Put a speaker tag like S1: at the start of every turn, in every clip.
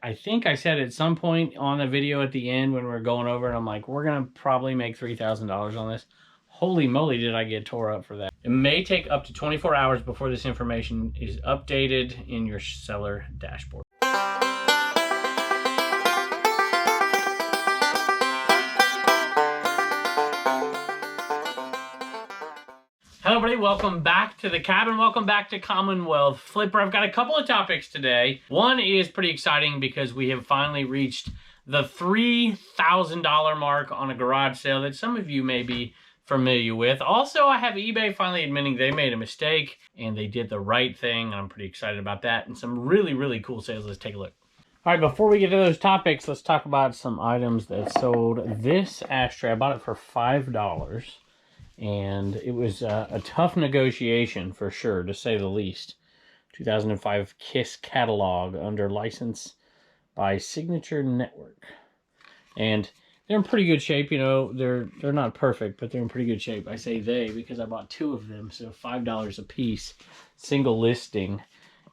S1: I think I said at some point on the video at the end when we were going over it, I'm like, we're going to probably make $3,000 on this. Holy moly, did I get tore up for that. It may take up to 24 hours before this information is updated in your seller dashboard. Hello everybody, welcome back to the cabin. Welcome back to Commonwealth Flipper. I've got a couple of topics today. One is pretty exciting because we have finally reached the $3,000 mark on a garage sale that some of you may be familiar with. Also, I have eBay finally admitting they made a mistake and they did the right thing. And I'm pretty excited about that. And some really, really cool sales. Let's take a look. All right, before we get to those topics, let's talk about some items that sold. This ashtray, I bought it for $5. And it was a tough negotiation for sure, to say the least. 2005 KISS catalog under license by Signature Network. And they're in pretty good shape, you know. They're not perfect, but they're in pretty good shape. I say they because I bought two of them, so $5 a piece, single listing.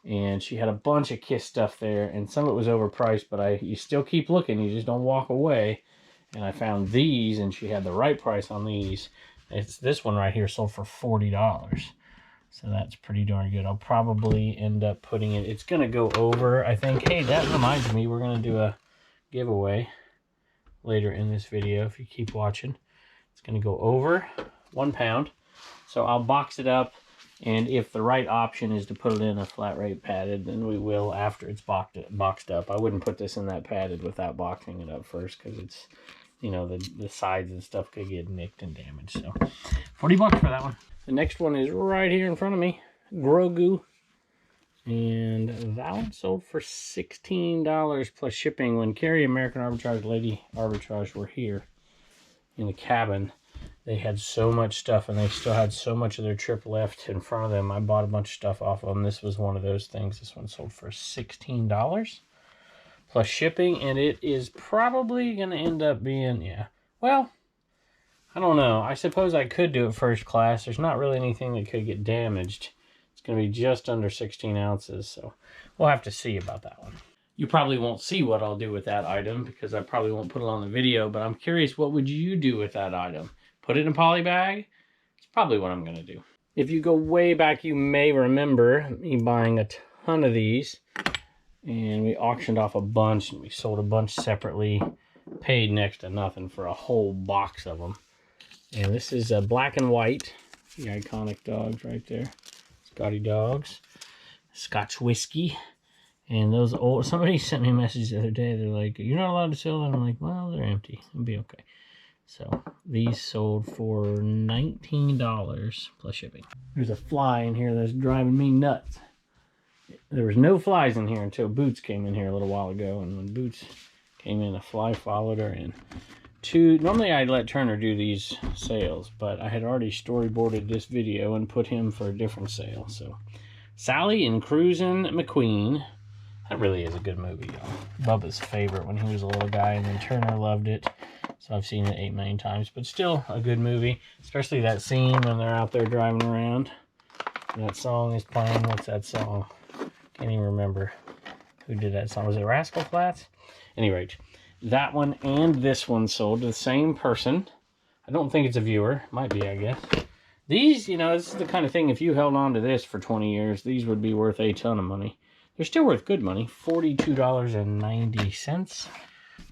S1: And she had a bunch of KISS stuff there, and some of it was overpriced, but you still keep looking, you just don't walk away. And I found these, and she had the right price on these. It's this one right here sold for $40. So that's pretty darn good. I'll probably end up putting it, it's going to go over, I think. Hey, that reminds me, we're going to do a giveaway later in this video if you keep watching. It's going to go over 1 pound. So I'll box it up, and if the right option is to put it in a flat rate padded, then we will after it's boxed up. I wouldn't put this in that padded without boxing it up first because it's, you know, the sides and stuff could get nicked and damaged. So $40 for that one. The next one is right here in front of me, Grogu. And that one sold for $16 plus shipping. When Carrie, American Arbitrage, Lady Arbitrage were here in the cabin, they had so much stuff, and they still had so much of their trip left in front of them. I bought a bunch of stuff off of them. This was one of those things. This one sold for $16. Plus shipping, and it is probably going to end up being, yeah, well, I don't know. I suppose I could do it first class. There's not really anything that could get damaged. It's going to be just under 16 ounces, so we'll have to see about that one. You probably won't see what I'll do with that item because I probably won't put it on the video, but I'm curious, what would you do with that item? Put it in a poly bag? It's probably what I'm going to do. If you go way back, you may remember me buying a ton of these. And we auctioned off a bunch, and we sold a bunch separately, paid next to nothing for a whole box of them. And this is a black and white, the iconic dogs right there, Scotty dogs, Scotch whiskey. And those old, somebody sent me a message the other day, they're like, you're not allowed to sell them. I'm like, well, they're empty, it'll be okay. So these sold for $19 plus shipping. There's a fly in here that's driving me nuts. There was no flies in here until Boots came in here a little while ago, and when Boots came in, a fly followed her. And normally I'd let Turner do these sales, but I had already storyboarded this video and put him for a different sale. So Sally and Cruisin' McQueen, that really is a good movie, y'all. Bubba's favorite when he was a little guy, and then Turner loved it. So I've seen it 8 million times, but still a good movie, especially that scene when they're out there driving around. And that song is playing. What's that song? Can't even remember who did that song. Was it Rascal Flatts? Any rate, that one and this one sold to the same person. I don't think it's a viewer. Might be, I guess. These, you know, this is the kind of thing, if you held on to this for 20 years, these would be worth a ton of money. They're still worth good money. $42.90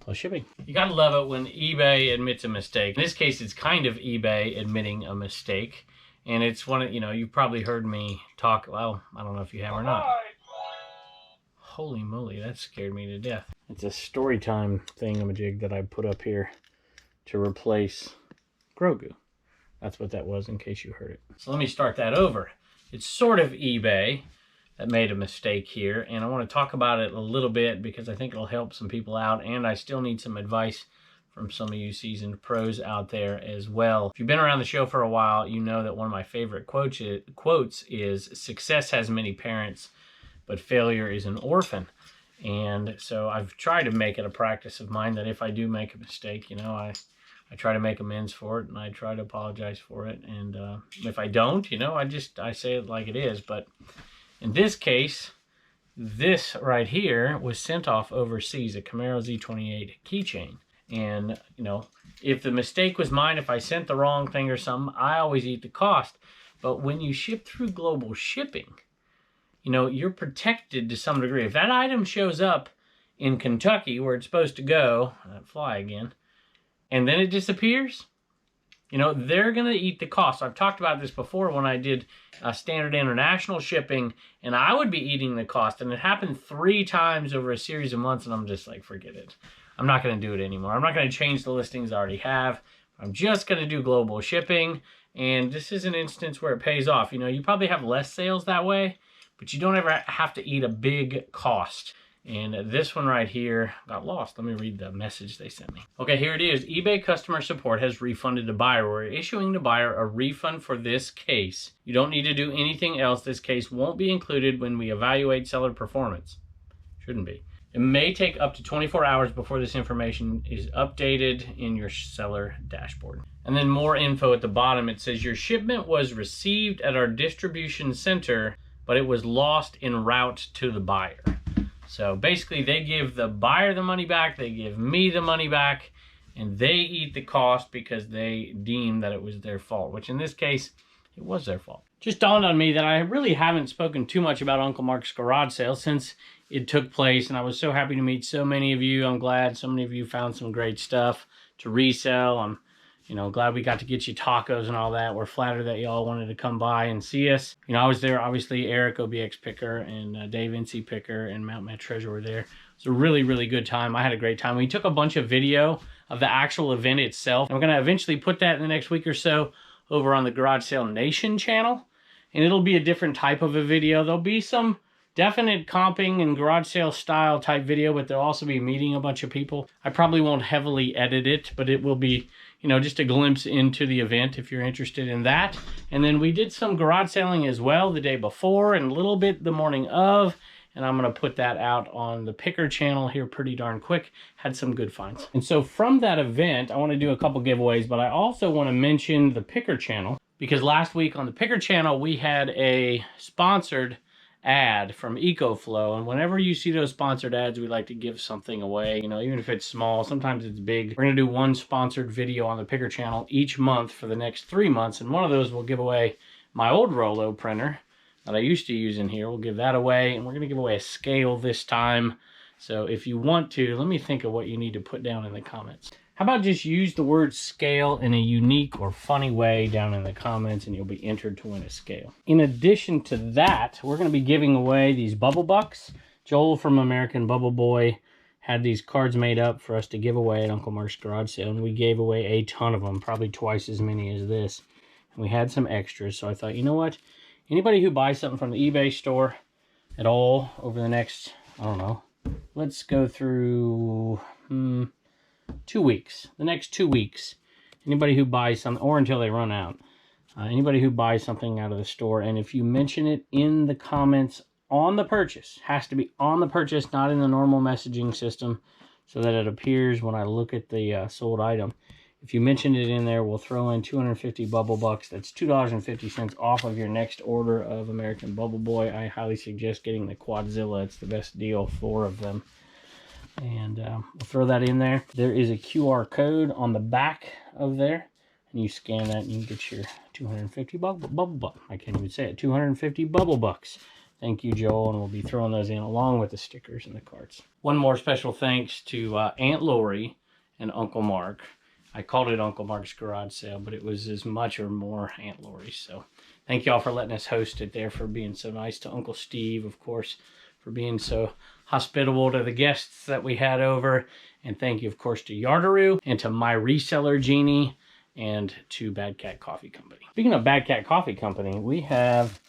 S1: plus shipping. You gotta love it when eBay admits a mistake. In this case, it's kind of eBay admitting a mistake. And it's one of, you know, you've probably heard me talk, well, I don't know if you have or not. Holy moly, that scared me to death. It's a story time thingamajig that I put up here to replace Grogu. That's what that was, in case you heard it. So let me start that over. It's sort of eBay that made a mistake here, and I want to talk about it a little bit because I think it'll help some people out, and I still need some advice from some of you seasoned pros out there as well. If you've been around the show for a while, you know that one of my favorite quotes is, success has many parents, but failure is an orphan. And so I've tried to make it a practice of mine that if I do make a mistake, you know, I try to make amends for it, and I try to apologize for it. And if I don't, you know, I say it like it is. But in this case, this right here was sent off overseas, a Camaro Z28 keychain. And, you know, if the mistake was mine, if I sent the wrong thing or something, I always eat the cost. But when you ship through global shipping, you know, you're protected to some degree. If that item shows up in Kentucky where it's supposed to go, fly again, and then it disappears, you know, they're going to eat the cost. I've talked about this before when I did standard international shipping, and I would be eating the cost. And it happened 3 times over a series of months, and I'm just like, forget it. I'm not going to do it anymore. I'm not going to change the listings I already have. I'm just going to do global shipping. And this is an instance where it pays off. You know, you probably have less sales that way, but you don't ever have to eat a big cost. And this one right here got lost. Let me read the message they sent me. Okay, here it is. eBay customer support has refunded the buyer. We're issuing the buyer a refund for this case. You don't need to do anything else. This case won't be included when we evaluate seller performance. Shouldn't be. It may take up to 24 hours before this information is updated in your seller dashboard. And then more info at the bottom. It says your shipment was received at our distribution center, but it was lost en route to the buyer. So basically they give the buyer the money back, they give me the money back, and they eat the cost because they deem that it was their fault, which in this case, it was their fault. Just dawned on me that I really haven't spoken too much about Uncle Mark's garage sale since it took place, and I was so happy to meet so many of you. I'm glad so many of you found some great stuff to resell. I'm glad we got to get you tacos and all that. We're flattered that y'all wanted to come by and see us. You know, I was there, obviously, Eric, OBX Picker, and Dave NC Picker, and Mount Met Treasure were there. It was a really, really good time. I had a great time. We took a bunch of video of the actual event itself. And we're going to eventually put that in the next week or so over on the Garage Sale Nation channel. And it'll be a different type of a video. There'll be some definite comping and garage sale style type video, but there'll also be meeting a bunch of people. I probably won't heavily edit it, but it will be, you know, just a glimpse into the event if you're interested in that. And then we did some garage selling as well the day before and a little bit the morning of, and I'm going to put that out on the Picker channel here pretty darn quick. Had some good finds. And so from that event, I want to do a couple giveaways, but I also want to mention the Picker channel, because last week on the Picker channel, we had a sponsored ad from EcoFlow, and whenever you see those sponsored ads, we like to give something away, you know, even if it's small. Sometimes it's big. We're going to do one sponsored video on the Picker channel each month for the next 3 months, and one of those will give away my old Rolo printer that I used to use in here. We'll give that away, and we're going to give away a scale this time. So if you want to, let me think of what you need to put down in the comments. How about just use the word scale in a unique or funny way down in the comments, and you'll be entered to win a scale. In addition to that, we're going to be giving away these Bubble Bucks. Joel from American Bubble Boy had these cards made up for us to give away at Uncle Mark's garage sale, and we gave away a ton of them, probably twice as many as this. And we had some extras, so I thought, you know what? Anybody who buys something from the eBay store at all over the next, I don't know, let's go through 2 weeks, the next 2 weeks, anybody who buys something, or until they run out, anybody who buys something out of the store, and if you mention it in the comments on the purchase, has to be on the purchase, not in the normal messaging system, so that it appears when I look at the sold item. If you mention it in there, we'll throw in 250 Bubble Bucks. That's $2.50 off of your next order of American Bubble Boy. I highly suggest getting the Quadzilla. It's the best deal, 4 of them. And we'll throw that in there. There is a QR code on the back of there, and you scan that and you can get your 250 Bubble Bucks. I can't even say it. 250 Bubble Bucks. Thank you, Joel, and we'll be throwing those in along with the stickers and the cards. One more special thanks to Aunt Lori and Uncle Mark. I called it Uncle Mark's garage sale, but it was as much or more Aunt Lori. So thank y'all for letting us host it there, for being so nice to Uncle Steve, of course, for being so hospitable to the guests that we had over. And thank you, of course, to Yardaroo and to my reseller, Genie, and to Bad Cat Coffee Company. Speaking of Bad Cat Coffee Company, we have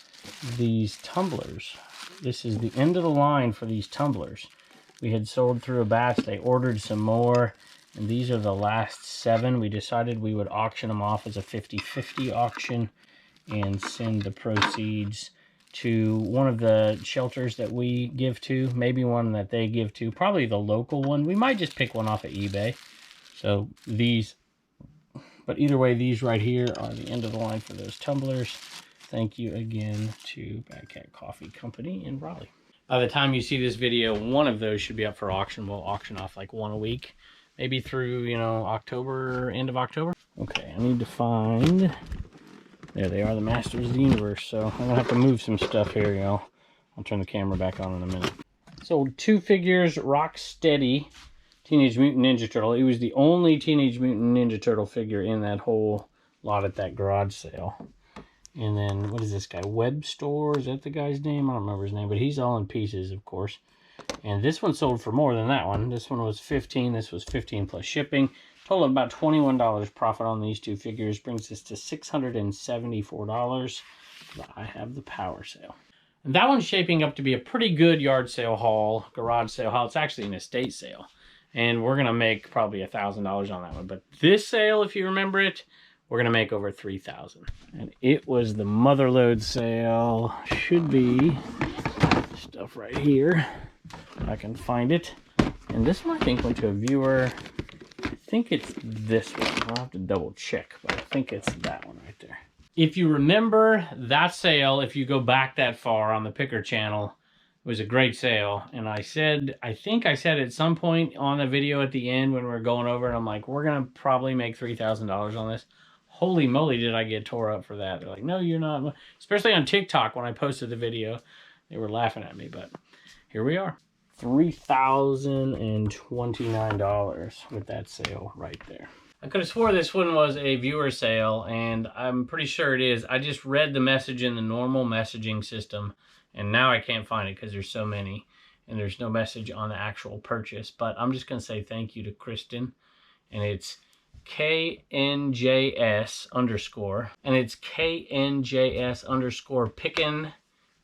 S1: these tumblers. This is the end of the line for these tumblers. We had sold through a batch. They ordered some more, and these are the last 7. We decided we would auction them off as a 50-50 auction and send the proceeds to one of the shelters that we give to, maybe one that they give to, probably the local one. We might just pick one off of eBay. So these, but either way, these right here are the end of the line for those tumblers. Thank you again to Bad Cat Coffee Company in Raleigh. By the time you see this video, one of those should be up for auction. We'll auction off like one a week, maybe through, you know, October, end of October. Okay, I need to find, there they are, the Masters of the Universe. So I'm gonna have to move some stuff here, y'all. I'll turn the camera back on in a minute. Sold 2 figures, Rocksteady Teenage Mutant Ninja Turtle. It was the only Teenage Mutant Ninja Turtle figure in that whole lot at that garage sale. And then, what is this guy? Web Store? Is that the guy's name? I don't remember his name, but he's all in pieces, of course. And this one sold for more than that one. This one was 15. This was 15 plus shipping. Total of about $21 profit on these 2 figures. Brings us to $674. I have the power sale. And that one's shaping up to be a pretty good yard sale haul, garage sale haul. It's actually an estate sale. And we're going to make probably $1,000 on that one. But this sale, if you remember it, we're going to make over $3,000. And it was the Motherload Sale. Should be stuff right here. I can find it. And this one I think went to a viewer. I think it's this one. I'll have to double check, but I think it's that one right there. If you remember that sale, if you go back that far on the Picker channel, it was a great sale. And I think I said at some point on the video at the end when we were going over it, I'm like, we're going to probably make $3,000 on this. Holy moly, did I get tore up for that. They're like, no, you're not. Especially on TikTok when I posted the video. They were laughing at me, but here we are. $3,029 with that sale right there. I could have swore this one was a viewer sale, and I'm pretty sure it is. I just read the message in the normal messaging system, and now I can't find it because there's so many, and there's no message on the actual purchase. But I'm just going to say thank you to Kristen, and it's KNJS _ and it's KNJS _ Pickin,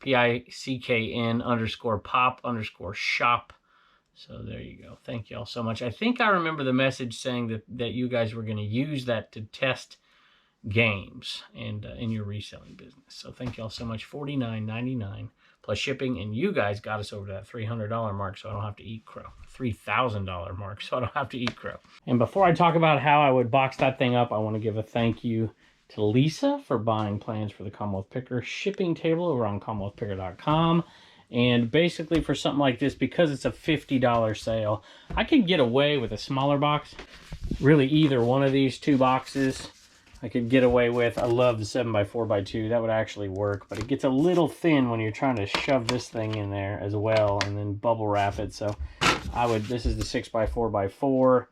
S1: PICKN _ pop _ shop. So there you go. Thank you all so much. I think I remember the message saying that you guys were going to use that to test games and in your reselling business. So thank you all so much. $49.99 plus shipping, and you guys got us over that $300 mark, so I don't have to eat crow. $3,000 mark, so I don't have to eat crow. And before I talk about how I would box that thing up, I want to give a thank you to Lisa for buying plans for the Commonwealth Picker shipping table over on CommonwealthPicker.com. And basically for something like this, because it's a $50 sale, I could get away with a smaller box. Really either one of these 2 boxes I could get away with. I love the 7x4x2. That would actually work, but it gets a little thin when you're trying to shove this thing in there as well and then bubble wrap it. So this is the 6x4x4.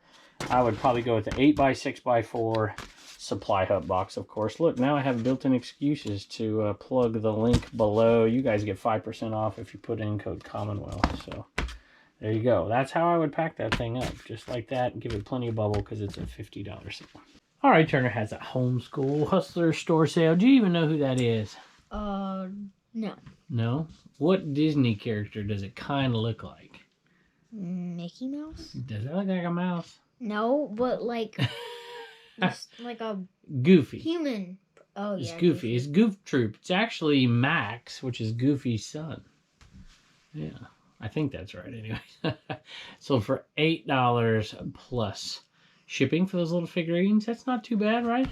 S1: I would probably go with the 8x6x4 SupplyHut box, of course. Look, now I have built-in excuses to plug the link below. You guys get 5% off if you put in code Commonwealth. So there you go. That's how I would pack that thing up, just like that, and give it plenty of bubble because it's a $50 sale. All right, Turner has a Homeschool Hustler store sale. Do you even know who that is?
S2: No.
S1: No? What Disney character does it kind of look like?
S2: Mickey Mouse?
S1: Does it look like a mouse?
S2: No, but like... It's like a
S1: Goofy.
S2: Human. Oh, yeah.
S1: It's Goofy. It's Goof Troop. It's actually Max, which is Goofy's son. Yeah, I think that's right anyway. So for $8 plus shipping for those little figurines, that's not too bad, right?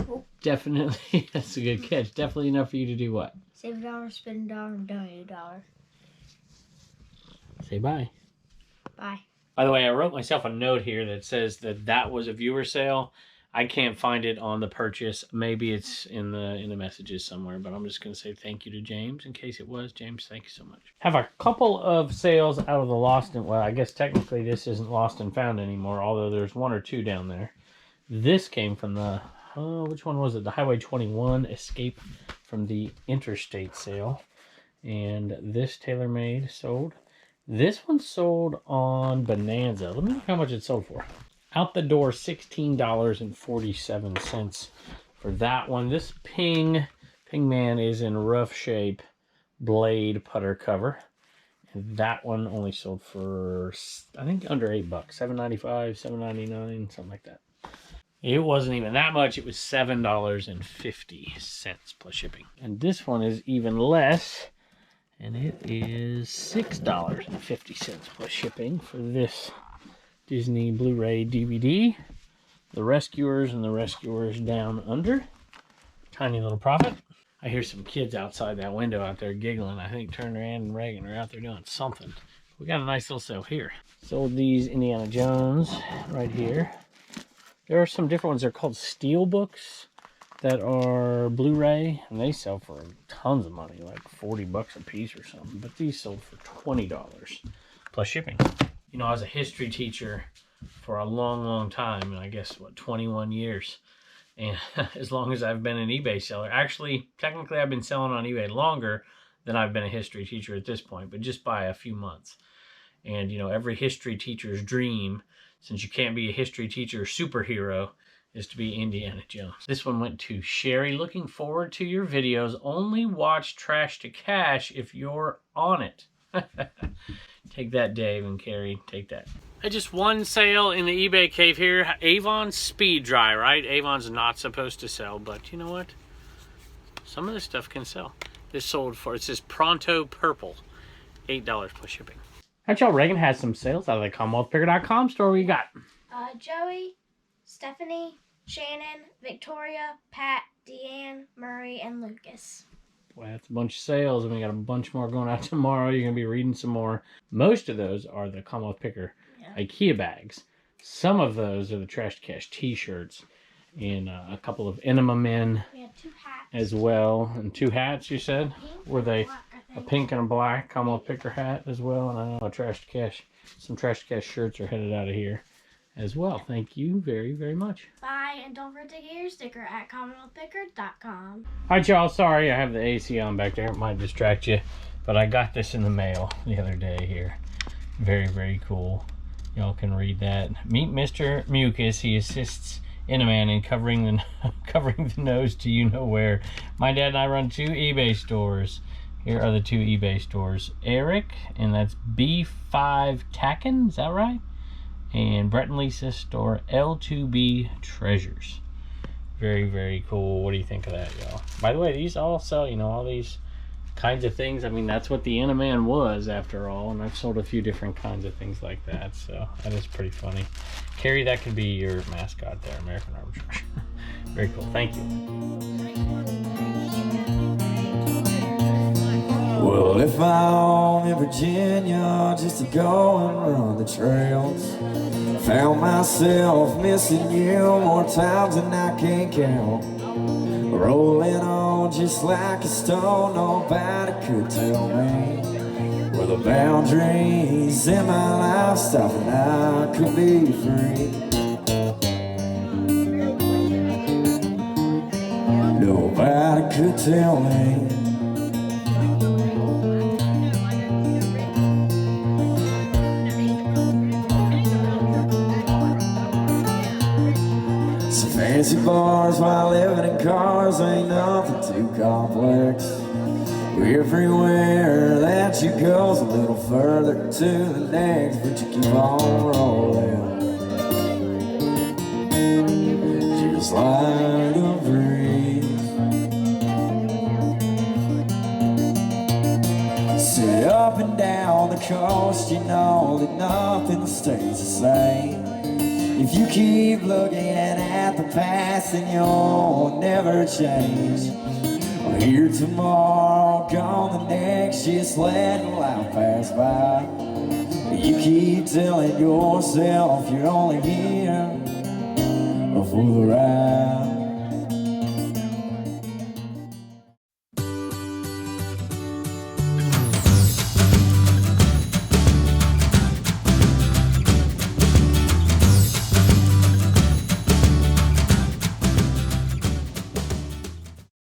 S1: Oh. Definitely. That's a good catch. Definitely enough for you to do what?
S2: Save $1, spend $1, and donate $1.
S1: Say bye.
S2: Bye.
S1: By the way, I wrote myself a note here that says that was a viewer sale. I can't find it on the purchase. Maybe it's in the messages somewhere, but I'm just going to say thank you to James in case it was. James, thank you so much. Have a couple of sales out of the lost and, well, I guess technically this isn't lost and found anymore, although there's 1 or 2 down there. This came from the, which one was it? The Highway 21 Escape from the Interstate sale. And this TaylorMade sold. This one sold on Bonanza. Let me look how much it sold for. Out the door, $16.47 for that one. This Ping Man is in rough shape blade putter cover. And that one only sold for, I think, under $8. $7.95, $7.99, something like that. It wasn't even that much. It was $7.50 plus shipping. And this one is even less. And it is $6.50 plus shipping for this Disney Blu-ray DVD. The Rescuers and the Rescuers Down Under. Tiny little profit. I hear some kids outside that window out there giggling. I think Turner and Reagan are out there doing something. We got a nice little sale here. Sold these Indiana Jones right here. There are some different ones. They're called steel books that are Blu-ray, and they sell for tons of money, like 40 bucks a piece or something. But these sold for $20 plus shipping. You know, I was a history teacher for a long, long time, and I guess, what, 21 years. And as long as I've been an eBay seller. Actually, technically, I've been selling on eBay longer than I've been a history teacher at this point, but just by a few months. And, you know, every history teacher's dream, since you can't be a history teacher superhero, is to be Indiana Jones. This one went to Sherry. Looking forward to your videos. Only watch Trash to Cash if you're on it. Take that, Dave and Carrie. Take that. I just one sale in the eBay cave here. Avon Speed Dry, right? Avon's not supposed to sell, but you know what? Some of this stuff can sell. This sold for, it says Pronto Purple. $8 plus shipping. All right, y'all. Reagan has some sales out of the CommonwealthPicker.com store. What you got?
S2: Joey, Stephanie, Shannon, Victoria, Pat, Deanne, Murray, and Lucas.
S1: Well, that's a bunch of sales, and we got a bunch more going out tomorrow. You're going to be reading some more. Most of those are the Commonwealth Picker IKEA bags. Some of those are the Trash to Cash t-shirts, and a couple of Enema Men as well. And 2 hats, you said? Were they a pink and a black Commonwealth Picker hat as well? And I know a Trash to Cash, some Trash to Cash shirts are headed out of here as well. Thank you very, very much.
S2: Bye, and don't forget to get your sticker at CommonwealthPicker.com.
S1: All right, y'all. Sorry, I have the AC on back there. It might distract you, but I got this in the mail the other day here. Very, very cool. Y'all can read that. Meet Mr. Mucus. He assists Inaman in covering the nose to you-know-where. My dad and I run 2 eBay stores. Here are the 2 eBay stores. Eric, and that's B5 Tacken. Is that right? And Brett and Lisa's store, L2B Treasures. Very, very cool. What do you think of that, y'all? By the way, these all sell, you know, all these kinds of things. I mean, that's what the Inaman was, after all. And I've sold a few different kinds of things like that. So that is pretty funny. Carrie, that could be your mascot there, American Arbitrage. Very cool. Thank you.
S3: Well, if I'm in Virginia just to go and run the trails, found myself missing you more times than I can count. Rolling on just like a stone, nobody could tell me where the boundaries in my life stop and I could be free. Nobody could tell me. Fancy bars while living in cars ain't nothing too complex. Everywhere that you go's a little further to the next, but you keep on rolling, just like a breeze. Sit up and down the coast, you know that nothing stays the same. If you keep looking at the past, then you'll never change. Here tomorrow, gone the next, just letting life pass by. You keep telling yourself you're only here for the ride.